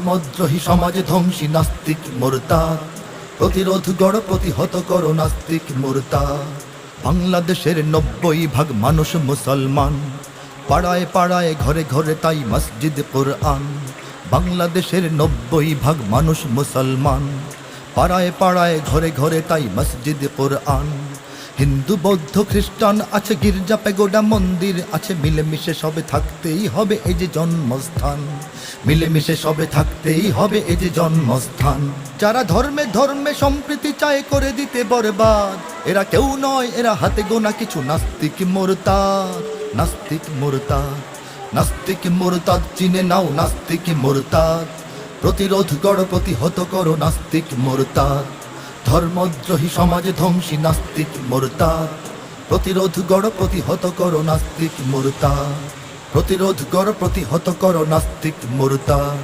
ধর্মদ্রোহী সমাজ ধ্বংসী নাস্তিক মুরতাদ, প্রতিরোধ গড় প্রতিহত করো নাস্তিক মুরতাদ। বাংলাদেশের 90% মানুষ মুসলমান, পাড়ায় পাড়ায় ঘরে ঘরে তাই মসজিদ কোরআন। বাংলাদেশের 90% মানুষ মুসলমান, পাড়ায় পাড়ায় ঘরে ঘরে তাই মসজিদ কোরআন। হিন্দু বৌদ্ধ খ্রিস্টান আছে, গির্জা পেগোডা মন্দির আছে, মিলেমিশে সবে থাকতেই হবে এই যে জন্মস্থান। মিলেমিশে সবে থাকতেই হবে এই যে জন্মস্থান। যারা ধর্মে ধর্মে সম্প্রীতি চায় করে দিতে বরবাদ, এরা কেউ নয়, এরা হাতে গোনা কিছু নাস্তিক মুরতাদ। নাস্তিক মুরতাদ, নাস্তিক মুরতাদ চিনে নাও নাস্তিক মুরতাদ। প্রতিরোধ গড় প্রতিহত করো নাস্তিক মুরতাদ। ধর্মদ্রোহী সমাজ ধ্বংসী নাস্তিক মুরতাদ, প্রতিরোধ গড় প্রতিহত করো নাস্তিক মুরতাদ। প্রতিরোধ গড় প্রতিহত করো নাস্তিক মুরতাদ।